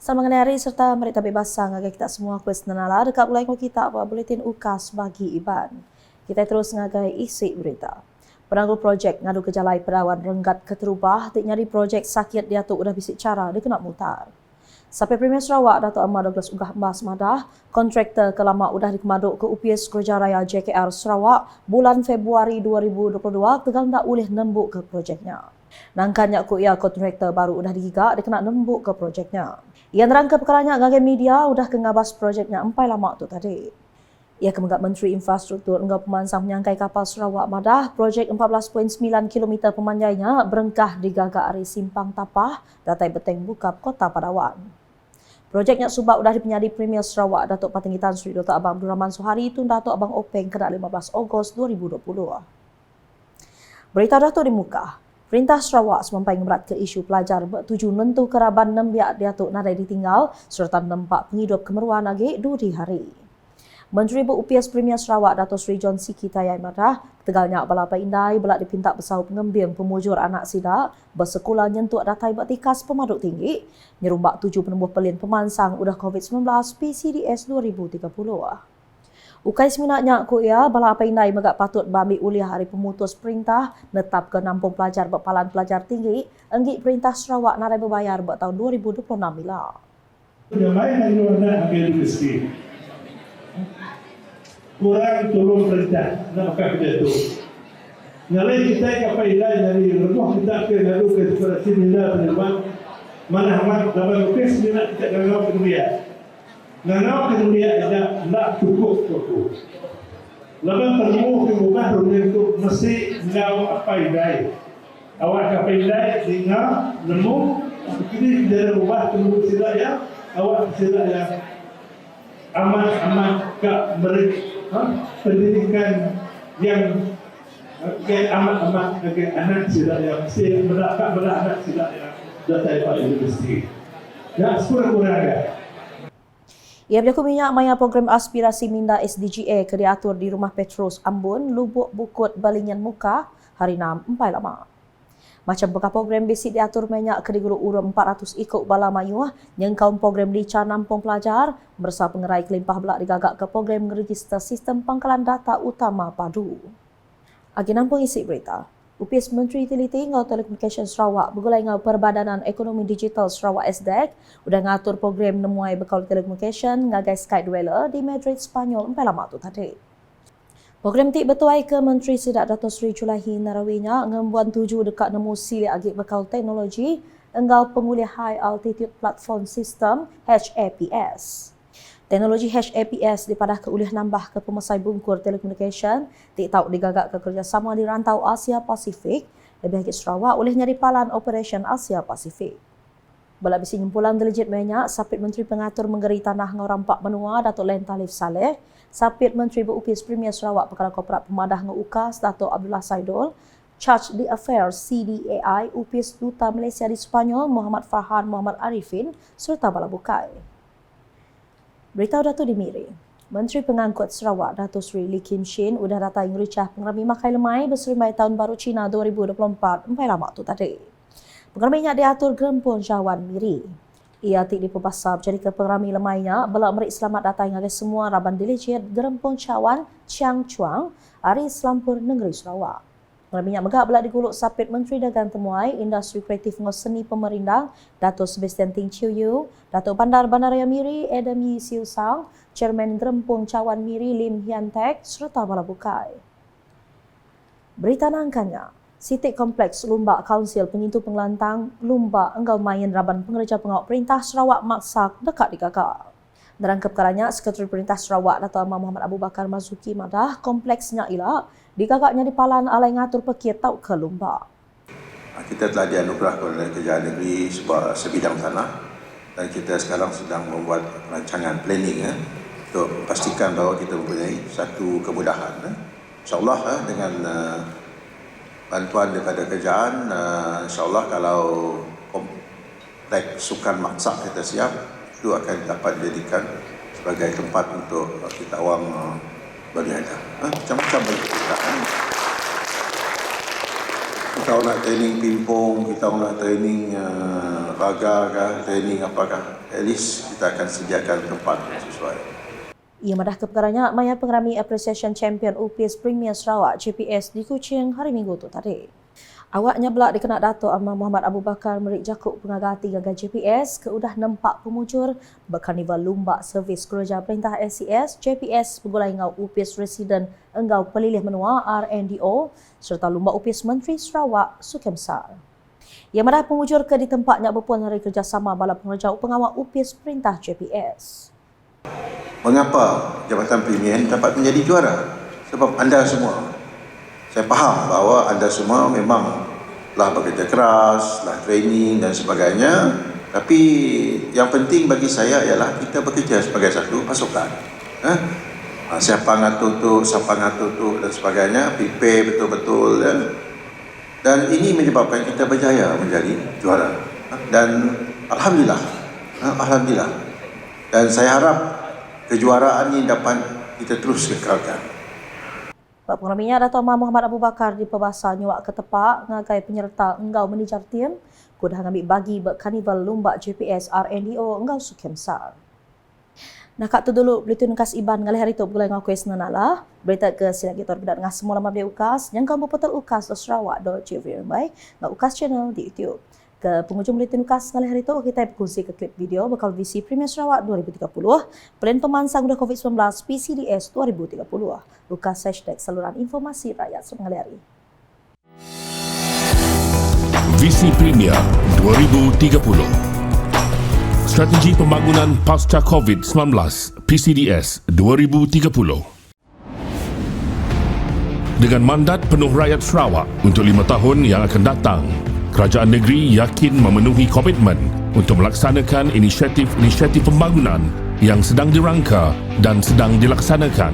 Selamat mengenai hari serta mereka bebasang agar kita semua kuis nenala dekat mulai kita apa buletin UKAS bagi Iban. Kita terus ngagai isi berita. Penangguh projek ngadu kejalai perawan renggat keterubah tik nyari projek sakit dia tu udah bisik cara dia kena mutar. Sampai Premier Sarawak Dato' Ahmad Douglas Ugah Mas Madah, kontraktor kelama udah dikemaduk ke UPS Kerajaya JKR Sarawak bulan Februari 2022 tegal tak boleh nembuk ke projeknya. Nangkannya ku ia kontraktor baru udah digigak dia kena nembuk ke projeknya. Ia nerangka perkaranya ngagai media udah kengabas projeknya empai lama tu tadi. Ia kemenggak Menteri Infrastruktur Enggau Pemansang menyangkai kapal Sarawak Madah projek 14.9 km pemanjainya berengkah digagak ari simpang tapah datai beteng bukap Kota Padawan. Projeknya subak udah dipenyadi Premier Sarawak Datuk Patinggi Tan Sri Dr. Abang Abdul Rahman Suhari tun Datuk Abang Openg kena 15 Ogos 2020. Berita Datuk di muka. Perintah Sarawak semampai ngeberat ke isu pelajar bertuju nentu keraban nembiak Datuk nadai ditinggal serta nempak penghidup kemeruan lagi di hari. Menteri Berupias Premier Sarawak Datuk Sri John Siki Tayai Madah tegalnya balapa indai belak dipinta besau pengembing pemujur anak sidak bersekolah nyentuh datai bertikas pemaduk tinggi nyerumbak 7 penembuh pelin pemansang udah COVID-19 PCDS 2030. Ukai seminatnya ku ia balapa indai megak patut bambi uliah hari pemutus perintah netap ke nampung pelajar berpalan pelajar tinggi enggik perintah Sarawak nadai berbayar buat tahun 2026 mila. Yang lain yang ada ambil rezeki. Kurang tolong perintah nak pakai kerja tu. Yang lain kita kapai ilai dari rumah kita ke lalu ke seperti nila penerbang mana amat dalam kes minat kita ngau ke dunia. Ngau ke dunia ada nak cukup tu. Laban perlu ke rumah dunia itu mesti ngau apa ilai. Awak kapai ilai dengan nemu begini dari rumah tunggu sila ya awak sila ya amat ke mereka pendidikan yang amat ke anak sila ya mesti mendapat anak sila ya datai pada universiti ya kurang-kurang ya. Ia berlaku minyak maya program aspirasi minda SDGA ke diatur di Rumah Petrus Ambon, Lubuk Bukut, Balingan Muka, hari 6 empai lama. Macam bekas program basic diatur minyak ke diguru urum 400 ikut bala mayuh yang kaum program lica nampung pelajar bersama pengerai kelimpah belak digagak ke program register sistem pangkalan data utama padu. Agi nampung isi berita. UPS Menteri Utility Ngau Telekomunikasi Sarawak bergulai ngau Perbadanan Ekonomi Digital Sarawak SDEC udah ngatur program nemuai bekal telekomunikasi ngagai Sky Dweller di Madrid Spanyol empai lama tu tadi. Program tik betuai ke Menteri Sidak Dato' Sri Julahi Narawinya ngembuan tuju dekat nemu sili agik bekal teknologi engau penguliah High Altitude Platform System HAPS. Teknologi HAPS dipadah ke uliah nambah ke pemasai bungkur telekomunikasi tik tahu digagak ke kerjasama di rantau Asia Pasifik lebih agik Sarawak oleh nyari palan Operation Asia Pasifik. Bala bisi nyimpulan delegit banyak Sapit Menteri Pengatur Menggeri Tanah Ngau Rampak Benua Datuk Len Talif Saleh, Sapit Menteri Berupias Premier Sarawak Perkara Korporat Pemadah Ngau UKAS Datuk Abdullah Saidul, Charge the Affairs CDAI UPS Duta Malaysia di Spanyol Muhammad Farhan Muhammad Arifin serta bala bukai. Berita Datuk Dimiri. Menteri Pengangkut Sarawak Datuk Sri Lee Kim Shin udah datang ngericah pengerami makai lemai berserimai tahun baru Cina 2024 empai lama tu tadi. Pengeraminya diatur Gerempun Cawan Miri. Ia tik dipebasar jadi ke pengerami lemainya belak merik selamat datang ngagai semua raban diligit Gerempun Cawan Chiang Chuang Ari Selampur Negeri Sarawak. Pengeraminya megak belak diguluk Sapit Menteri Dagang Temuai Industri Kreatif Ngau Seni Pemerintah Datuk Sebastian Ting Chiu Yu, Datuk Bandar Bandaraya Miri Adam Yi Siu Sang, Chairman Gerempun Cawan Miri Lim Hian Tek serta bala bukai. Berita nangkannya. Sitik Kompleks Lumbak Kaunsil Pengintu Pengelantang Lumbak Enggau Main Raban Pengereja Pengawal Perintah Sarawak Maksak dekat digagak. Dalam keperkaranya, Sekretari Perintah Sarawak Dato' Ahmad Muhammad Abu Bakar Mazuki Madah kompleksnya ialah digagaknya di Palan alai ngatur pekir tau ke Lumbak. Kita telah dianugerah oleh Kerajaan Negeri sebidang tanah dan kita sekarang sedang membuat rancangan planning untuk pastikan bahawa kita mempunyai satu kemudahan. InsyaAllah dengan bantuan daripada kerajaan, insyaAllah kalau kompleks sukan maksak kita siap, itu akan dapat dijadikan sebagai tempat untuk kita awam beriadah. Macam-macam bagi kita. kita orang nak training pingpong, kita orang nak training raga kah, training apakah, at least kita akan sediakan tempat yang sesuai. Ia madah ke perkaranya Maya Pengerami Appreciation Champion UPS Premier Sarawak JPS di Kuching hari Minggu tu tadi. Awaknya belak dikenal Dato' Amar Muhammad Abu Bakar merik jakuk pengagati gagal JPS ke udah nampak pemujur berkarnival lumbak servis kerja perintah SCS JPS pegulai ngau UPS Residen Enggau Pelilih Menua RNDO serta lumbak UPS Menteri Sarawak Sukemsar. Ia madah pemujur ke di tempatnya berpuan hari kerjasama bala pengerja pengawal UPS Perintah JPS. Mengapa Jabatan Premier dapat menjadi juara? Sebab anda semua. Saya faham bahawa anda semua memang telah bekerja keras, telah training dan sebagainya. Tapi yang penting bagi saya ialah kita bekerja sebagai satu pasukan. Siapa ngatur tu dan sebagainya, prepare betul-betul. Dan ini menyebabkan kita berjaya menjadi juara. Dan Alhamdulillah. Dan saya harap kejuaraan ini dapat kita terus kekalkan. Pak Pengeraminya Dato' Amar Muhammad Abu Bakar di Perbasa nyawak ke tepak ngagai penyerta Enggau Menijar Tim kudah ngambil bagi berkarnival lumbak JPS RNDO Enggau Sukemsar. Nak tu dulu Buletin Ukas Iban ngalih hari tu pukul ngau kuis nanala. Berita ke silang kita berdak ngah semua lama beli ukas yang kamu portal ukas Sarawak.gov baik ngau ukas channel di YouTube. Ke penghujung Buletin Ukas ngalih hari tu kita berkongsi ke klip video bakal visi Premier Sarawak 2030 Plan Pemansang Udah COVID-19 PCDS 2030. Ukas hashtag saluran informasi rakyat mengalir hari. Visi Premier 2030 Strategi Pembangunan Pasca COVID-19 PCDS 2030 Dengan mandat penuh rakyat Sarawak untuk 5 tahun yang akan datang, Kerajaan Negeri yakin memenuhi komitmen untuk melaksanakan inisiatif-inisiatif pembangunan yang sedang dirangka dan sedang dilaksanakan.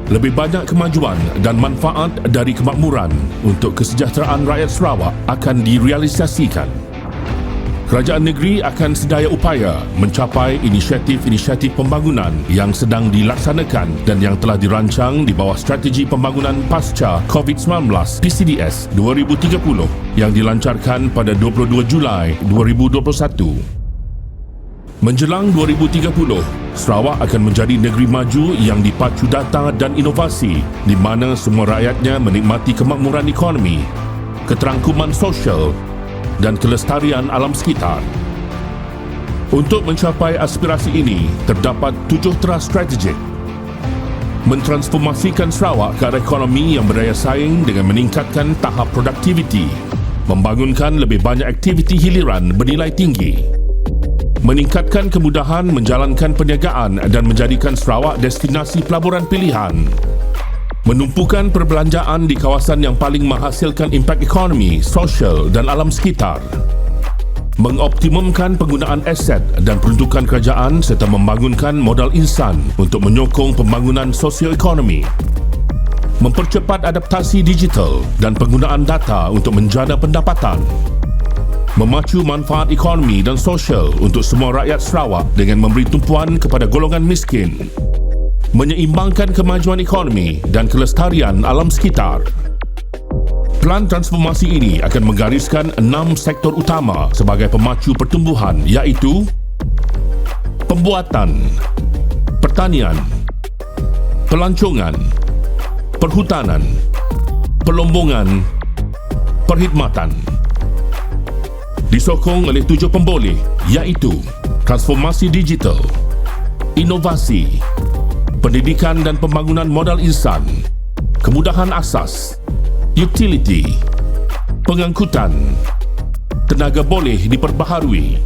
Lebih banyak kemajuan dan manfaat dari kemakmuran untuk kesejahteraan rakyat Sarawak akan direalisasikan. Kerajaan negeri akan sedaya upaya mencapai inisiatif-inisiatif pembangunan yang sedang dilaksanakan dan yang telah dirancang di bawah Strategi Pembangunan Pasca COVID-19 PCDS 2030 yang dilancarkan pada 22 Julai 2021. Menjelang 2030, Sarawak akan menjadi negeri maju yang dipacu data dan inovasi di mana semua rakyatnya menikmati kemakmuran ekonomi, keterangkuman sosial dan kelestarian alam sekitar. Untuk mencapai aspirasi ini, terdapat 7 teras strategik. Mentransformasikan Sarawak ke arah ekonomi yang berdaya saing dengan meningkatkan tahap produktiviti, membangunkan lebih banyak aktiviti hiliran bernilai tinggi, meningkatkan kemudahan menjalankan perniagaan dan menjadikan Sarawak destinasi pelaburan pilihan, menumpukan perbelanjaan di kawasan yang paling menghasilkan impak ekonomi, sosial dan alam sekitar, mengoptimumkan penggunaan aset dan peruntukan kerajaan serta membangunkan modal insan untuk menyokong pembangunan sosioekonomi, mempercepat adaptasi digital dan penggunaan data untuk menjana pendapatan, memacu manfaat ekonomi dan sosial untuk semua rakyat Sarawak dengan memberi tumpuan kepada golongan miskin, menyeimbangkan kemajuan ekonomi dan kelestarian alam sekitar. Pelan transformasi ini akan menggariskan 6 sektor utama sebagai pemacu pertumbuhan iaitu pembuatan, pertanian, pelancongan, perhutanan, pelombongan, perkhidmatan. Disokong oleh 7 pemboleh iaitu transformasi digital, inovasi, pendidikan dan pembangunan modal insan, kemudahan asas, utility, pengangkutan, tenaga boleh diperbaharui.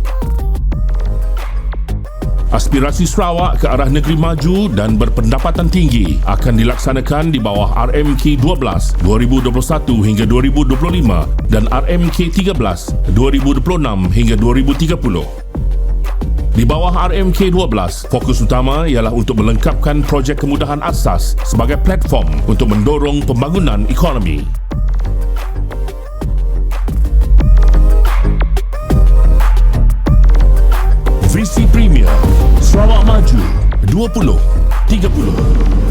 Aspirasi Sarawak ke arah negeri maju dan berpendapatan tinggi akan dilaksanakan di bawah RMK 12 2021 hingga 2025 dan RMK 13 2026 hingga 2030. Di bawah RMK 12, fokus utama ialah untuk melengkapkan projek kemudahan asas sebagai platform untuk mendorong pembangunan ekonomi. Visi Premier Sarawak Maju 2030.